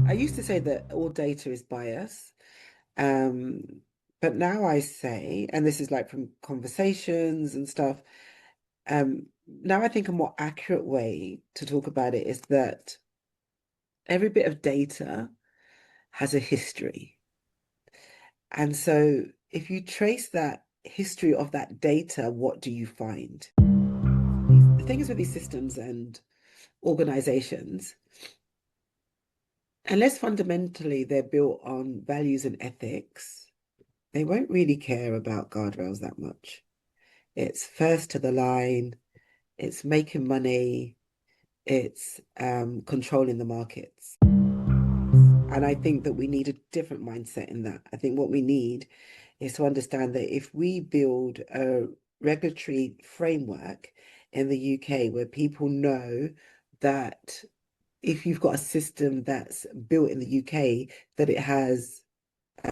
I used to say that all data is bias, um, but now I say, and this is like from conversations and stuff, now I think a more accurate way to talk about it is that every bit of data has a history. And so if you trace that history of that data, what do you find? The thing is with these systems and organizations, unless fundamentally they're built on values and ethics, they won't really care about guardrails that much. It's first to the line, it's making money, it's controlling the markets. And I think that we need a different mindset in that. I think what we need is to understand that if we build a regulatory framework in the UK where people know that if you've got a system that's built in the UK, that it has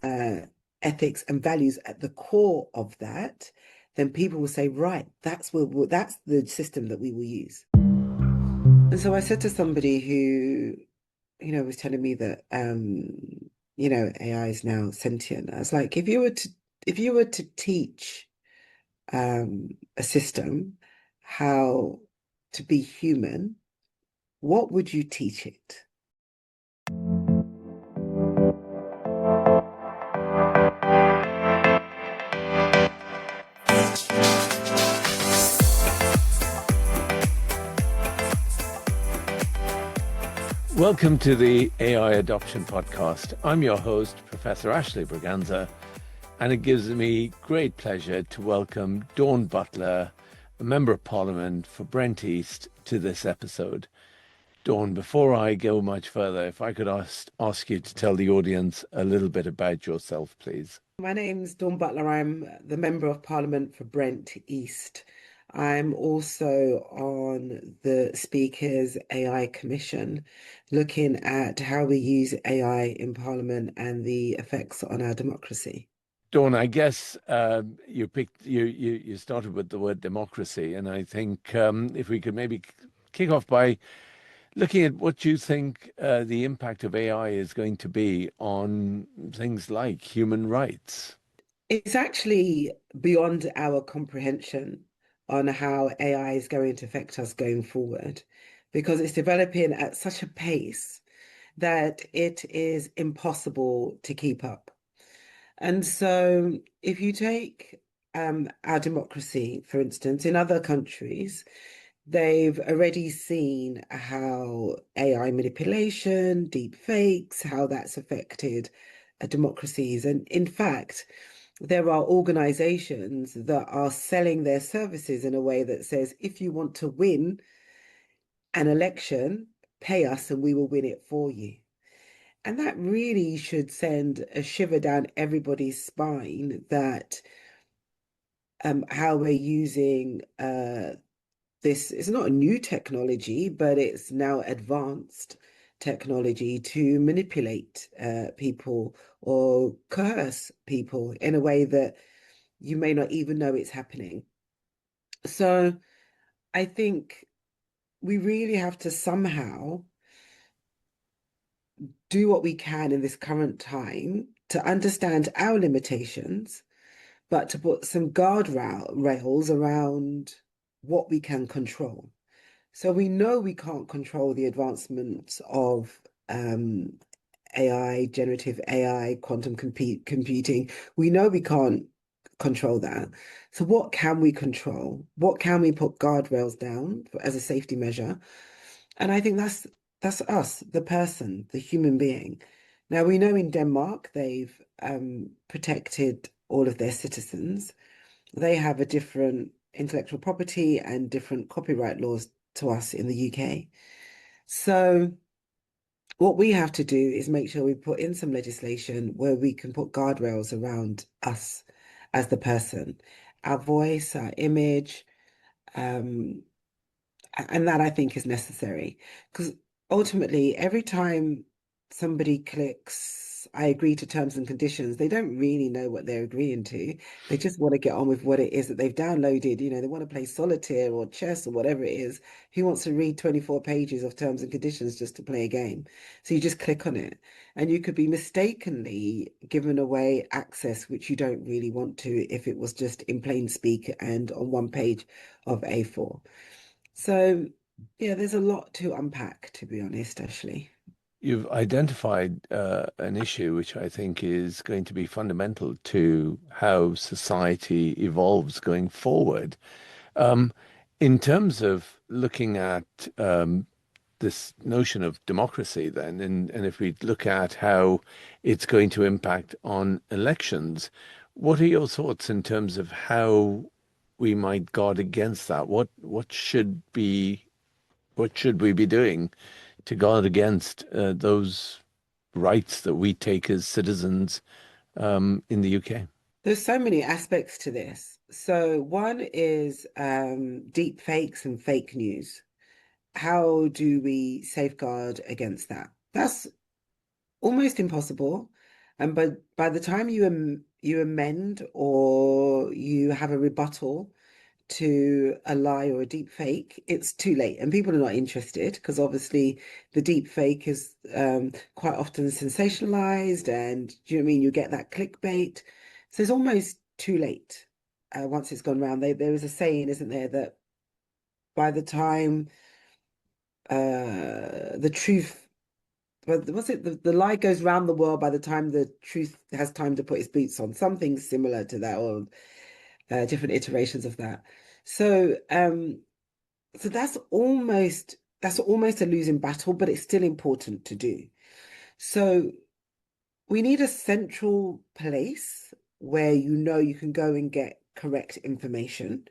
uh, ethics and values at the core of that, then people will say, right, that's the system that we will use. And so I said to somebody who, was telling me that AI is now sentient. I was like, if you were to teach a system how to be human, what would you teach it? Welcome to the AI Adoption Podcast. I'm your host, Professor Ashley Braganza, and it gives me great pleasure to welcome Dawn Butler, a Member of Parliament for Brent East, to this episode. Dawn, before I go much further, if I could ask you to tell the audience a little bit about yourself, please. My name's Dawn Butler. I'm the Member of Parliament for Brent East. I'm also on the Speaker's AI Commission, looking at how we use AI in Parliament and the effects on our democracy. Dawn, I guess you started with the word democracy, and I think if we could maybe kick off by looking at what you think the impact of AI is going to be on things like human rights. It's actually beyond our comprehension on how AI is going to affect us going forward, because it's developing at such a pace that it is impossible to keep up. And so, if you take our democracy, for instance, in other countries, they've already seen how AI manipulation, deep fakes, how that's affected democracies. And in fact, there are organizations that are selling their services in a way that says, if you want to win an election, pay us and we will win it for you. And that really should send a shiver down everybody's spine that how we're using this is not a new technology, but it's now advanced technology to manipulate people or coerce people in a way that you may not even know it's happening. So I think we really have to somehow do what we can in this current time to understand our limitations, but to put some rails around what we can control. So we know we can't control the advancements of AI, generative AI, quantum computing. We know we can't control that. So what can we control? What can we put guardrails down as a safety measure? And I think that's us, the person, the human being. Now we know in Denmark they've protected all of their citizens. They have a different intellectual property and different copyright laws to us in the UK. So what we have to do is make sure we put in some legislation where we can put guardrails around us as the person, our voice, our image, um, and that I think is necessary because ultimately every time somebody clicks yes, I agree to terms and conditions, they don't really know what they're agreeing to. They just want to get on with what it is that they've downloaded. They want to play solitaire or chess or whatever it is. Who wants to read 24 pages of terms and conditions just to play a game? So you just click on it, and you could be mistakenly given away access which you don't really want to if it was just in plain speak and on one page of A4. So, yeah, there's a lot to unpack, to be honest, Ashley. You've identified an issue which I think is going to be fundamental to how society evolves going forward. Um, in terms of looking at this notion of democracy, then, and if we look at how it's going to impact on elections, what are your thoughts in terms of how we might guard against that? What should we be doing to guard against those rights that we take as citizens in the UK? There's so many aspects to this. So one is deep fakes and fake news. How do we safeguard against that? That's almost impossible. And but by the time you amend or you have a rebuttal to a lie or a deep fake, it's too late. And people are not interested because obviously the deep fake is quite often sensationalized, and do you know what I mean? You get that clickbait. So it's almost too late once it's gone round. There is a saying, isn't there, that by the time the truth, but was it the lie goes round the world by the time the truth has time to put its boots on? Something similar to that, or different iterations of that. So, so that's almost a losing battle, but it's still important to do. So we need a central place where you can go and get correct information.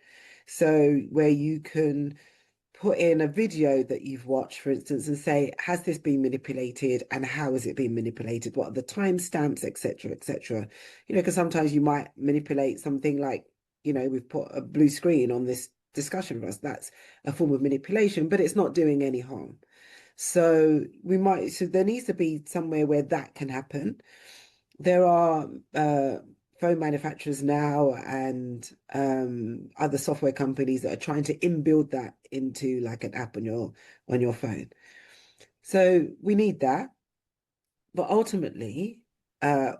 So where you can put in a video that you've watched, for instance, and say, has this been manipulated and how has it been manipulated? What are the timestamps, etc., etc. Because sometimes you might manipulate something like, we've put a blue screen on this discussion for us. That's a form of manipulation, but it's not doing any harm. So there needs to be somewhere where that can happen. There are phone manufacturers now and other software companies that are trying to inbuild that into like an app on your phone. So we need that, but ultimately, uh,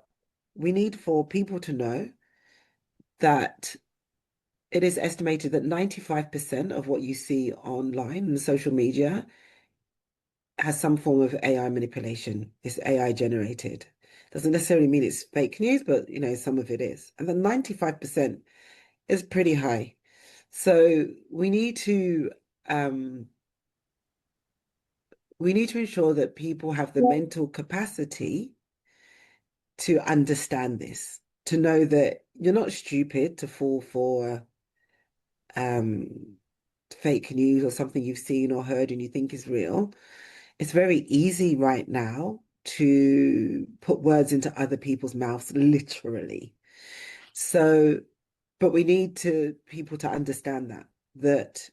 we need for people to know that it is estimated that 95% of what you see online and social media has some form of AI manipulation. It's AI generated. Doesn't necessarily mean it's fake news, but some of it is. And the 95% is pretty high. So um we need to ensure that people have the mental capacity to understand this, to know that you're not stupid to fall for um fake news or something you've seen or heard and you think is real. It's very easy right now to put words into other people's mouths, literally. So, but we need to people to understand that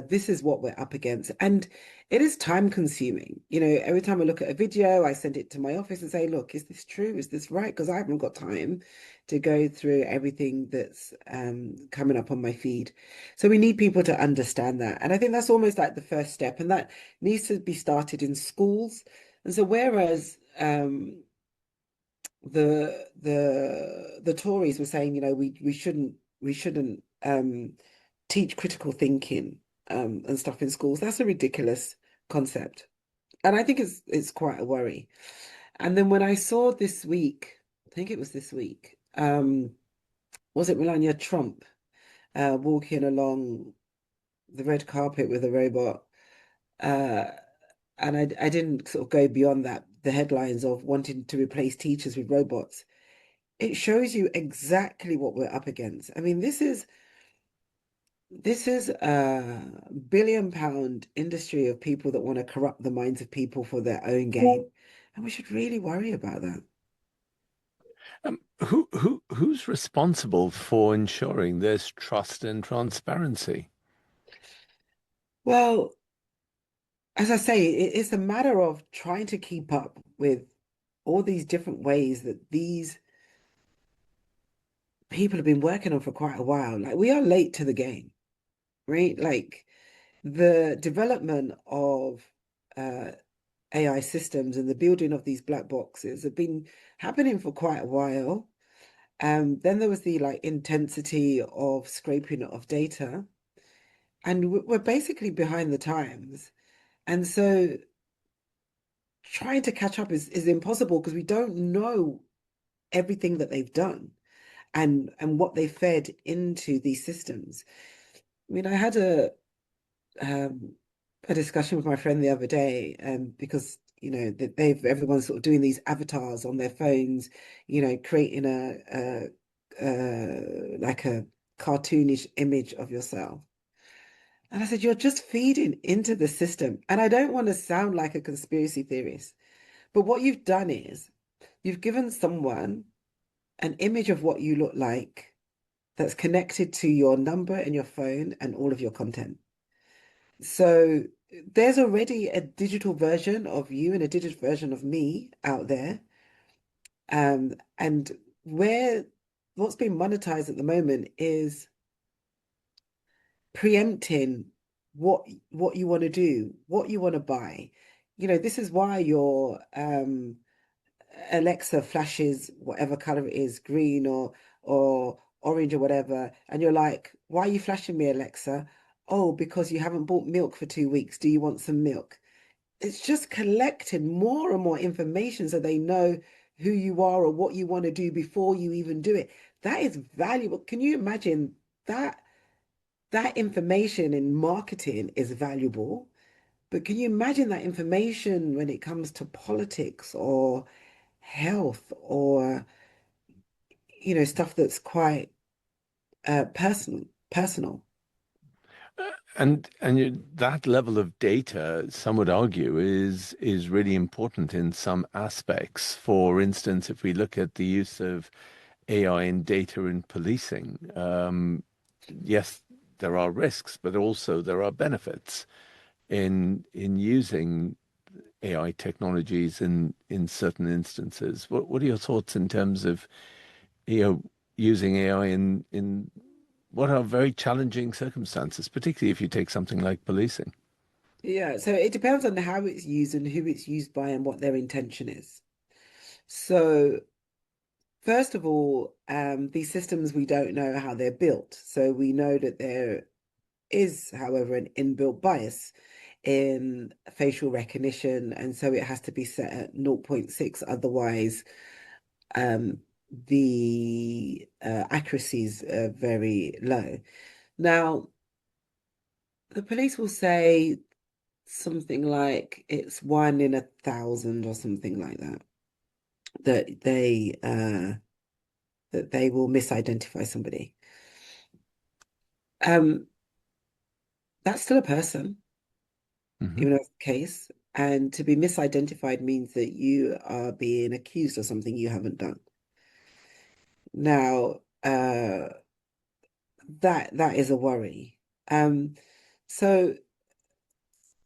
this is what we're up against, and it is time consuming. Every time I look at a video, I send it to my office and say, "Look, is this true? Is this right?" Because I haven't got time to go through everything that's coming up on my feed. So we need people to understand that, and I think that's almost like the first step, and that needs to be started in schools. And so, whereas the Tories were saying, we shouldn't teach critical thinking and stuff in schools. That's a ridiculous concept, and I think it's quite a worry. And then when I saw this week, I think it was this week, was it Melania Trump walking along the red carpet with a robot? Uh, and I didn't sort of go beyond that, the headlines of wanting to replace teachers with robots. It shows you exactly what we're up against. I mean, this is a billion-pound industry of people that want to corrupt the minds of people for their own gain. And we should really worry about that. Who's responsible for ensuring there's trust and transparency? Well, as I say, it's a matter of trying to keep up with all these different ways that these people have been working on for quite a while. Like we are late to the game, right? Like the development of uh, AI systems and the building of these black boxes have been happening for quite a while. Then there was the like intensity of scraping of data, and we're basically behind the times. And so trying to catch up is impossible because we don't know everything that they've done and what they fed into these systems. I mean, I had um, a discussion with my friend the other day, because they've everyone's sort of doing these avatars on their phones, creating a like a cartoonish image of yourself. And I said, you're just feeding into the system. And I don't want to sound like a conspiracy theorist, but what you've done is you've given someone an image of what you look like that's connected to your number and your phone and all of your content. So there's already a digital version of you and a digital version of me out there. And where what's being monetized at the moment is preempting what you want to do, what you want to buy. This is why your Alexa flashes whatever color it is, green or orange or whatever, and you're like, why are you flashing me, Alexa? Oh, because you haven't bought milk for 2 weeks. Do you want some milk? It's just collecting more and more information so they know who you are or what you want to do before you even do it. That is valuable. Can you imagine that? That information in marketing is valuable, but can you imagine that information when it comes to politics or health or stuff that's quite personal. That level of data, some would argue, is really important in some aspects. For instance, if we look at the use of AI in data in policing, yes, there are risks, but also there are benefits in using AI technologies in certain instances. What are your thoughts in terms of using AI in what are very challenging circumstances, particularly if you take something like policing? Yeah, so it depends on how it's used and who it's used by and what their intention is. So first of all, these systems, we don't know how they're built. So we know that there is, however, an inbuilt bias in facial recognition, and so it has to be set at zero point 0.6, otherwise um, the accuracy is very low. Now, the police will say something like it's 1 in 1,000 or something like that, that they will misidentify somebody. Um, that's still a person, Hmm. even though it's the case. And to be misidentified means that you are being accused of something you haven't done. Now, that is a worry. So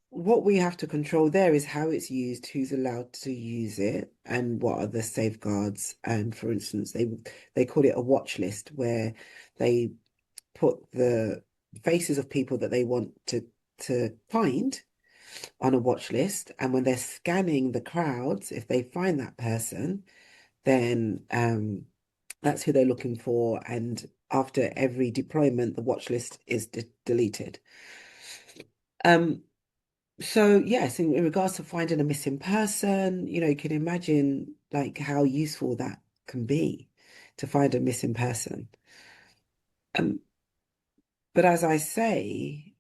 what we have to control there is how it's used, who's allowed to use it, and what are the safeguards. And for instance, they call it a watch list where they put the faces of people that they want to find on a watch list. And when they're scanning the crowds, if they find that person, then that's who they're looking for. And after every deployment, the watch list is deleted. Um, so yes, in regards to finding a missing person, you can imagine like how useful that can be to find a missing person. Um, but as I say,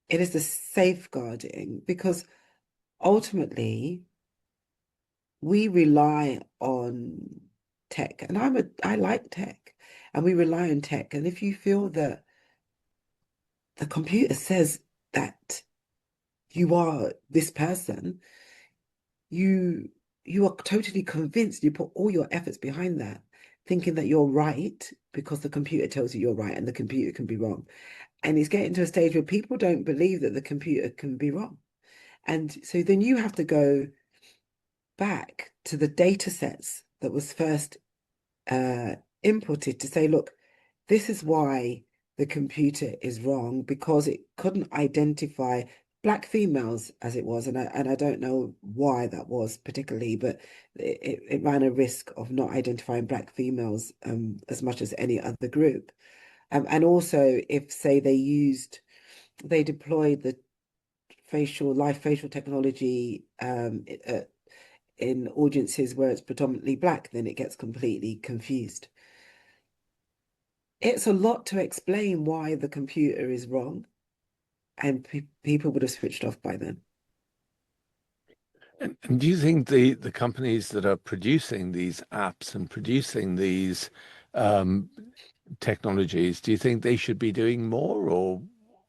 it is the safeguarding because ultimately we rely on tech, and I like tech, and we rely on tech. And if you feel that the computer says that you are this person, you you are totally convinced, you put all your efforts behind that, thinking that you're right because the computer tells you you're right and the computer can be wrong. And it's getting to a stage where people don't believe that the computer can be wrong. And so then you have to go back to the data sets that was first uh, inputted to say, look, this is why the computer is wrong because it couldn't identify black females as it was, and I don't know why that was particularly, but it ran a risk of not identifying black females as much as any other group. And also, if say they deployed the live facial technology in audiences where it's predominantly black, then it gets completely confused. It's a lot to explain why the computer is wrong, and people would have switched off by then. And do you think the companies that are producing these apps and producing these um, technologies, do you think they should be doing more, or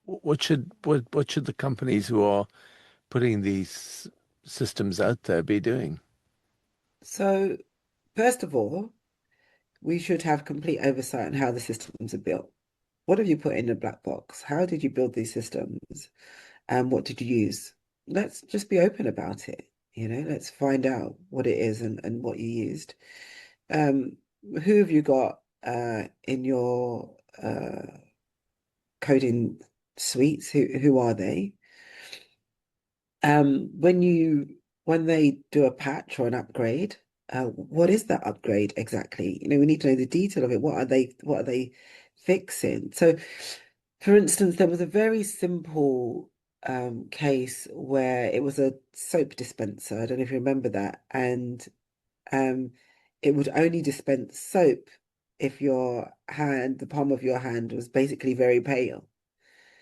what should the companies who are putting these systems out there be doing? So, first of all, we should have complete oversight on how the systems are built. What have you put in the black box? How did you build these systems? And what did you use? Let's just be open about it. Let's find out what it is and what you used. Um, who have you got in your coding suites? Who are they? When they do a patch or an upgrade, what is that upgrade exactly? We need to know the detail of it. What are they fixing? So, for instance, there was a very simple case where it was a soap dispenser. I don't know if you remember that, and um, it would only dispense soap if the palm of your hand was basically very pale.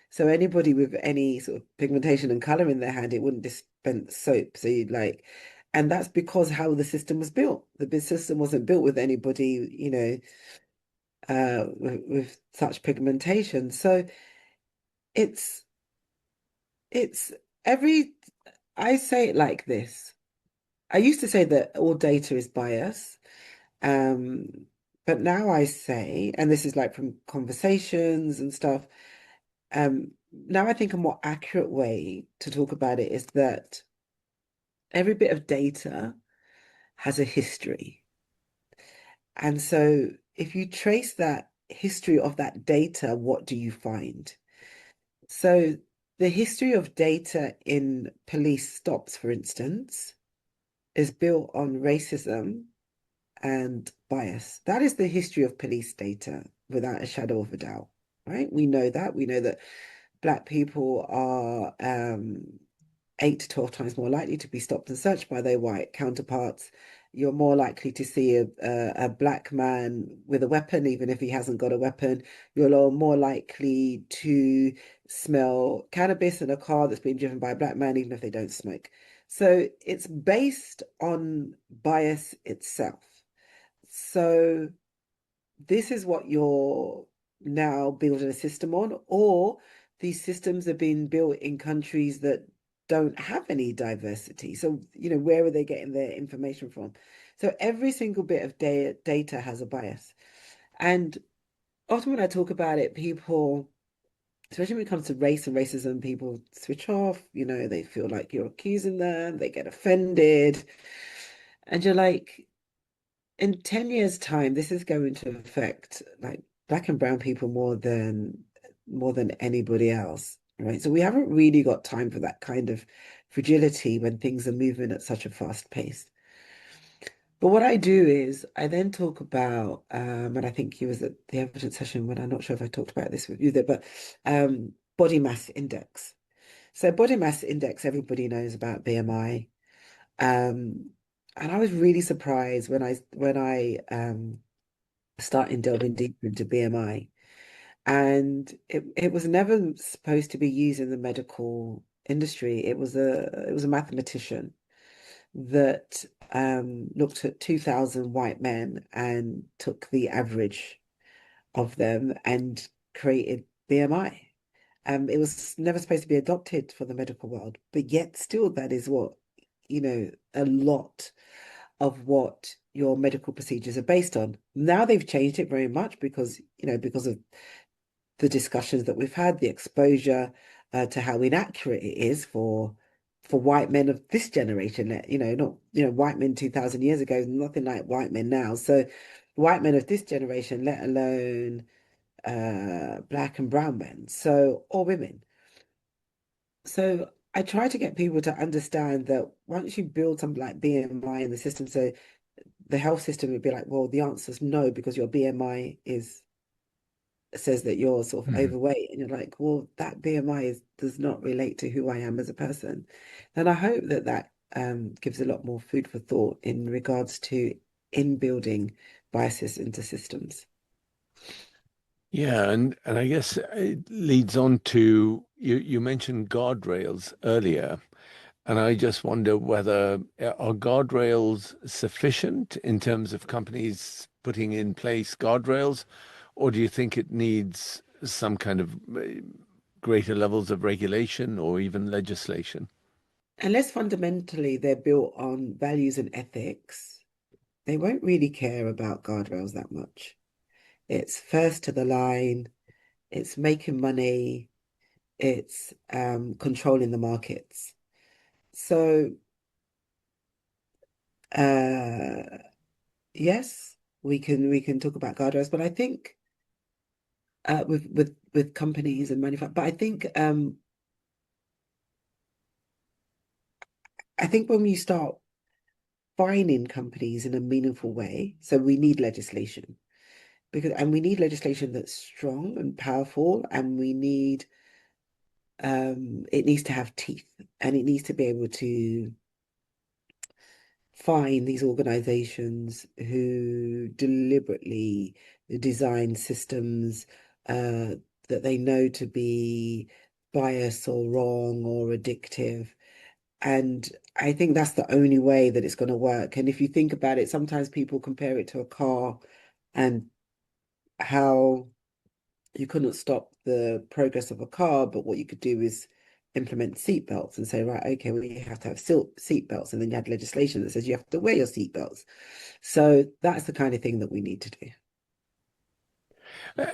So anybody with any sort of pigmentation and color in their hand, it wouldn't dispense soap. So and that's because how the system was built. The system wasn't built with anybody, with such pigmentation. So it's it's every I say it like this. I used to say that all data is bias. Um, but now I say, and this is like from conversations and stuff, now I think a more accurate way to talk about it is that every bit of data has a history. And so if you trace that history of that data, what do you find? So the history of data in police stops, for instance, is built on racism and bias. That is the history of police data without a shadow of a doubt, right? We know that. We know that Black people are 8 to 12 times more likely to be stopped and searched by their white counterparts. You're more likely to see a Black man with a weapon, even if he hasn't got a weapon. You're more likely to smell cannabis in a car that's being driven by a Black man, even if they don't smoke. So it's based on bias itself. So this is what you're now building a system on, or these systems are being built in countries that don't have any diversity. So, where are they getting their information from? So every single bit of data has a bias. And often when I talk about it, people, especially when it comes to race and racism, people switch off, they feel like you're accusing them, they get offended. And you're like, in 10 years' time, this is going to affect like Black and brown people more than anybody else, right? So we haven't really got time for that kind of fragility when things are moving at such a fast pace. But what I do is I then talk about, and I think he was at the evidence session when I'm not sure if I talked about this with you there, but body mass index. So body mass index, everybody knows about BMI. Um, and I was really surprised when I started delving deeper into BMI. And it was never supposed to be used in the medical industry. It was a mathematician that looked at 2,000 white men and took the average of them and created BMI. It was never supposed to be adopted for the medical world, but yet still that is a lot of what your medical procedures are based on. Now they've changed it very much because of the discussions that we've had, the exposure to how inaccurate it is for for white men of this generation, not, white men 2000 years ago, nothing like white men now. So white men of this generation, let alone black and brown men, so or women. So I try to get people to understand that once you build something like BMI in the system, so the health system would be like, well, the answer is no, because your BMI is says that you're sort of Mhm. overweight, and you're like, well, that BMI does not relate to who I am as a person. And I hope that gives a lot more food for thought in regards to in building biases into systems. Yeah, and I guess it leads on to you mentioned guardrails earlier, and I just wonder whether are guardrails sufficient in terms of companies putting in place guardrails, or do you think it needs some kind of greater levels of regulation or even legislation? Unless fundamentally they're built on values and ethics, they won't really care about guardrails that much. It's first to the line, it's making money, it's controlling the markets. So uh, yes, we can talk about guardrails, but I think with companies and manufacturers, but I think when you start fining companies in a meaningful way, so we need legislation and we need legislation that's strong and powerful, and it needs to have teeth, and it needs to be able to fine these organizations who deliberately design systems uh, that they know to be biased or wrong or addictive. And I think that's the only way that it's going to work. And if you think about it, sometimes people compare it to a car and how you couldn't stop the progress of a car, but what you could do is implement seat belts and say, right, okay, well, you have to have seat belts. And then you had legislation that says you have to wear your seat belts. So that's the kind of thing that we need to do. Uh,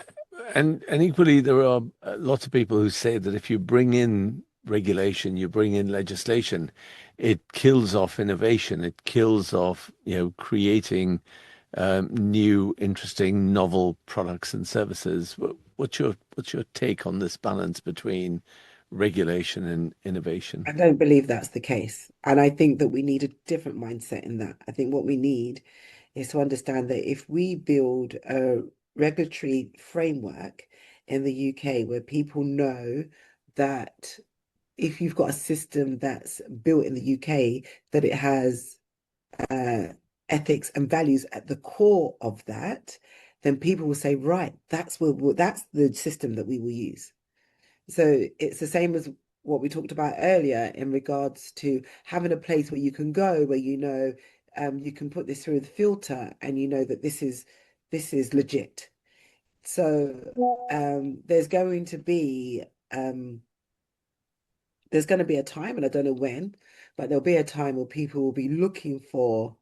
and equally, there are lots of people who say that if you bring in regulation, you bring in legislation, it kills off innovation. It kills off, creating new, interesting, novel products and services. What's your take on this balance between regulation and innovation? I don't believe that's the case. And I think that we need a different mindset in that. I think what we need is to understand that if we build a regulatory framework in the UK where people know that if you've got a system that's built in the UK, that it has uh, ethics and values at the core of that, then people will say, right, that's the system that we will use. So it's the same as what we talked about earlier in regards to having a place where you can go, where you can put this through the filter, and you know that this is legit. So um, there's going to be a time, and I don't know when, but there'll be a time where people will be looking for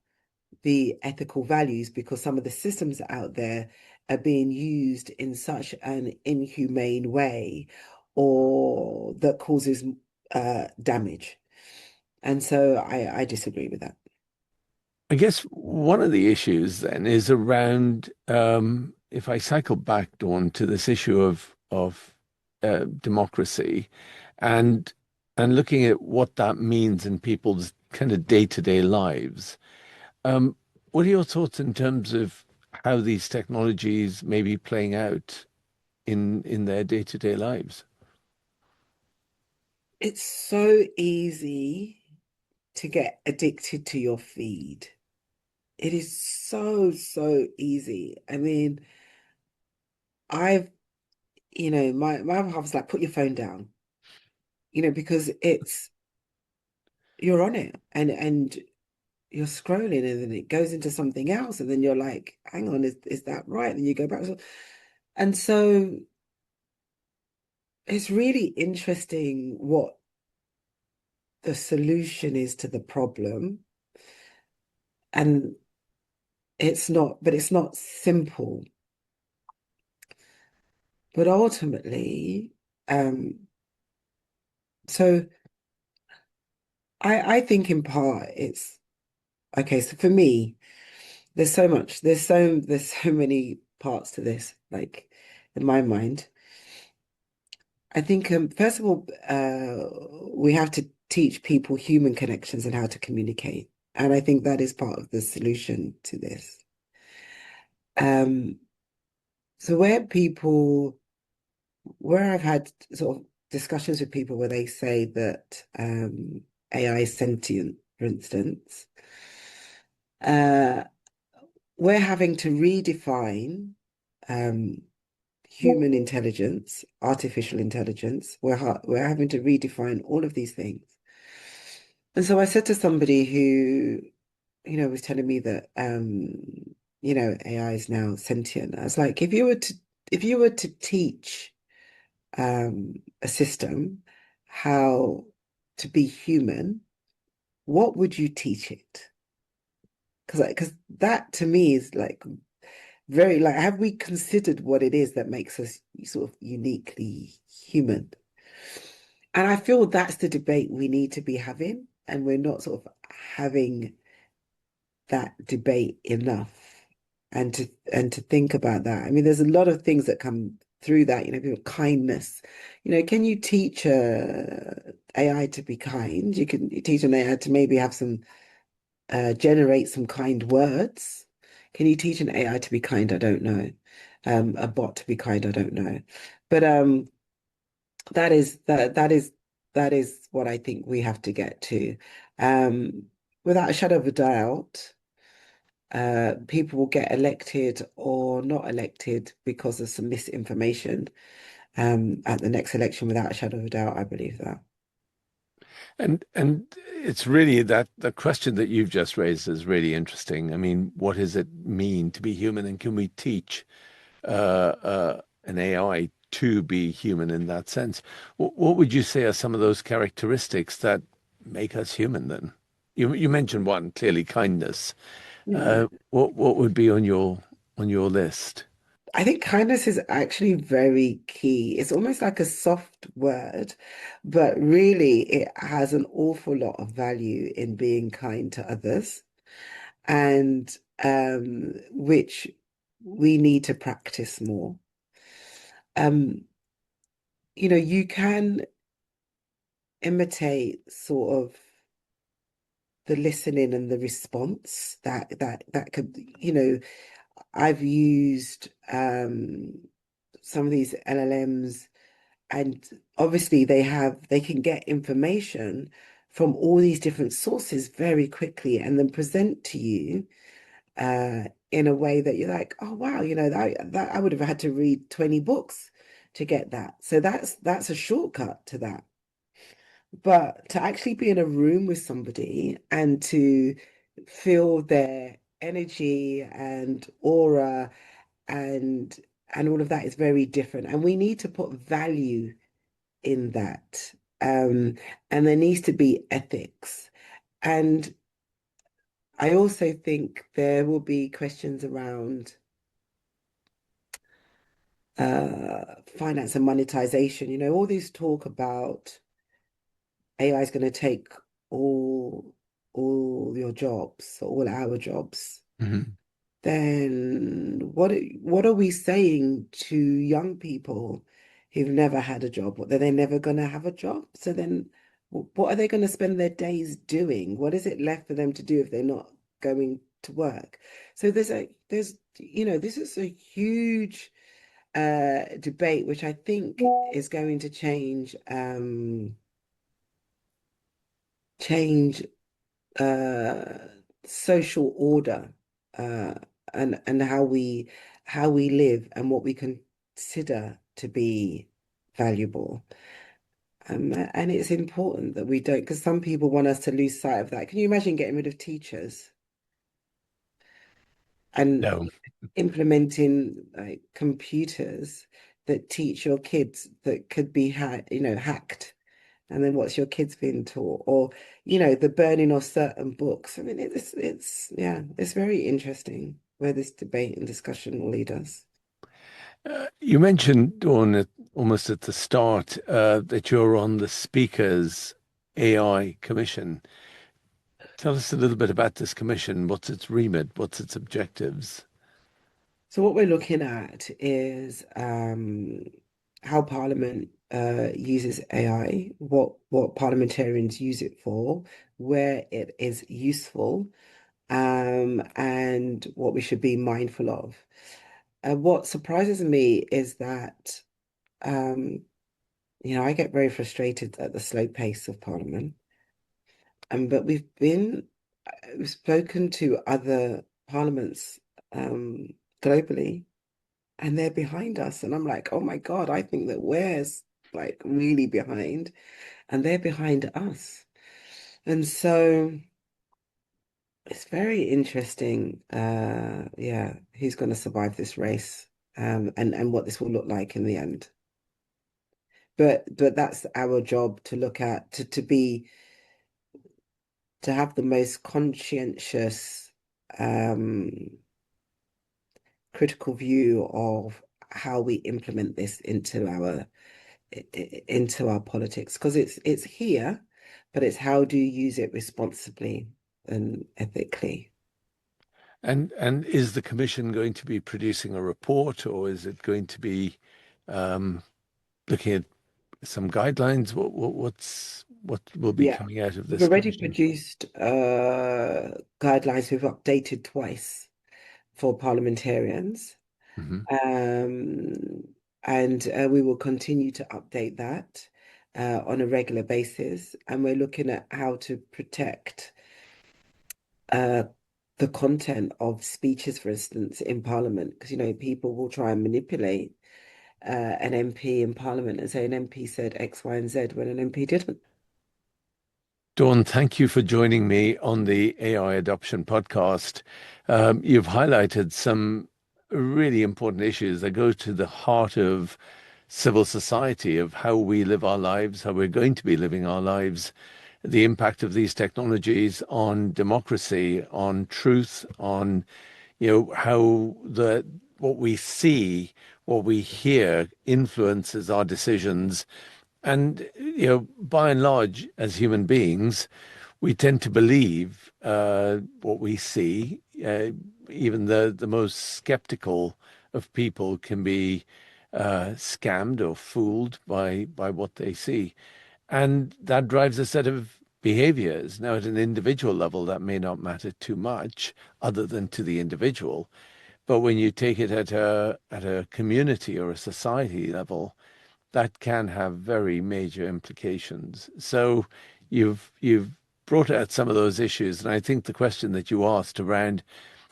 the ethical values because some of the systems out there are being used in such an inhumane way or that causes damage. And so I disagree with that. I guess one of the issues then is around if I cycle back, Dawn, to this issue of democracy and looking at what that means in people's kind of day-to-day lives. Um, what are your thoughts in terms of how these technologies may be playing out in their day-to-day lives? It's so easy to get addicted to your feed. It is so, so easy. I mean, I've, my other half was like, put your phone down, because you're on it and you're scrolling and then it goes into something else and then you're like, hang on, is that right? And you go back. And so it's really interesting what the solution is to the problem. And it's not simple. But ultimately, um, so I think in part it's okay. So for me, there's so much, there's so many parts to this, like in my mind. I think first of all, we have to teach people human connections and how to communicate. And I think that is part of the solution to this. Um, so where I've had sort of discussions with people where they say that AI is sentient, for instance, uh, we're having to redefine um, human intelligence, artificial intelligence. We're having to redefine all of these things. And so I said to somebody who, was telling me that AI is now sentient. I was like, if you were to teach a system how to be human, what would you teach it? Because that to me is like very like, have we considered what it is that makes us sort of uniquely human? And I feel that's the debate we need to be having, and we're not sort of having that debate enough. And to think about that. I mean, there's a lot of things that come through that, people, kindness. Can you teach AI to be kind? You can teach an AI to maybe have some generate some kind words. Can you teach an AI to be kind? I don't know. A bot to be kind, I don't know. But that is that is what I think we have to get to. Um, Without a shadow of a doubt, people will get elected or not elected because of some misinformation at the next election, without a shadow of a doubt. I believe that. And it's really that the question that you've just raised is really interesting. I mean, what does it mean to be human, and can we teach an AI to be human in that sense? What would you say are some of those characteristics that make us human then? You mentioned one, clearly kindness. Yeah. What would be on your list? I think kindness is actually very key. It's almost like a soft word, but really it has an awful lot of value in being kind to others, and which we need to practice more. Um, you can imitate sort of the listening and the response that could, I've used some of these LLMs, and obviously they can get information from all these different sources very quickly and then present to you in a way that you're like, oh wow, that I would have had to read 20 books to get that. So that's a shortcut to that. But to actually be in a room with somebody and to feel their energy and aura and all of that is very different. And we need to put value in that. And there needs to be ethics. And I also think there will be questions around finance and monetization. All this talk about AI is going to take all your jobs, all our jobs. Mhm. Then what are we saying to young people who've never had a job? What, are they never going to have a job? So then what are they going to spend their days doing? What is it left for them to do if they're not going to work? So this is a huge debate, which I think is going to change uh, social order, uh, and how we live and what we consider to be valuable. And it's important that we don't, because some people want us to lose sight of that. Can you imagine getting rid of teachers and No. implementing like computers that teach your kids that could be hacked? And then what's your kids being taught? Or, the burning of certain books. I mean, yeah, it's very interesting where this debate and discussion will lead us. You mentioned, Dawn, almost at the start, that you're on the speakers AI Commission. Tell us a little bit about this commission. What's its remit? What's its objectives? So what we're looking at is how Parliament uses AI, what parliamentarians use it for, where it is useful, and what we should be mindful of. What surprises me is that um, I get very frustrated at the slow pace of Parliament. But we've spoken to other parliaments um, globally, and they're behind us. And I'm like, oh my God, I think that like really behind, and they're behind us. And so it's very interesting, yeah, who's going to survive this race, and what this will look like in the end. But that's our job to look at, to have the most conscientious, um, critical view of how we implement this into our politics, because it's here, but it's how do you use it responsibly and ethically. And is the commission going to be producing a report, or is it going to be um, looking at some guidelines? What will be Yeah, coming out of we've this already commission? produced guidelines we've updated twice for parliamentarians. Hmm. Um, and we will continue to update that on a regular basis. And we're looking at how to protect uh, the content of speeches, for instance, in Parliament, because people will try and manipulate an MP in Parliament and say an MP said X, Y, and Z when an MP didn't. Dawn, thank you for joining me on the AI Adoption Podcast. You've highlighted some really important issues that go to the heart of civil society, of how we live our lives, how we're going to be living our lives, the impact of these technologies on democracy, on truth, on how what we see, what we hear influences our decisions. And by and large, as human beings, we tend to believe what we see. Even the most skeptical of people can be scammed or fooled by what they see. And that drives a set of behaviors. Now, at an individual level, that may not matter too much other than to the individual. But when you take it at a community or a society level, that can have very major implications. So you've brought out some of those issues, and I think the question that you asked around,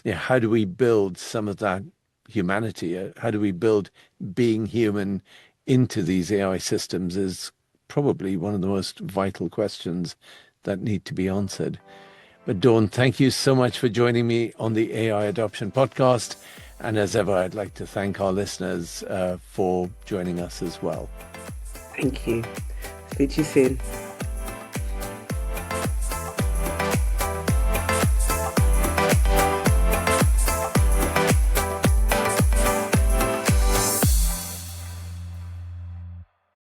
how do we build some of that humanity? How do we build being human into these AI systems is probably one of the most vital questions that need to be answered. But Dawn, thank you so much for joining me on the AI Adoption Podcast. And as ever, I'd like to thank our listeners for joining us as well. Thank you. Speak to you soon.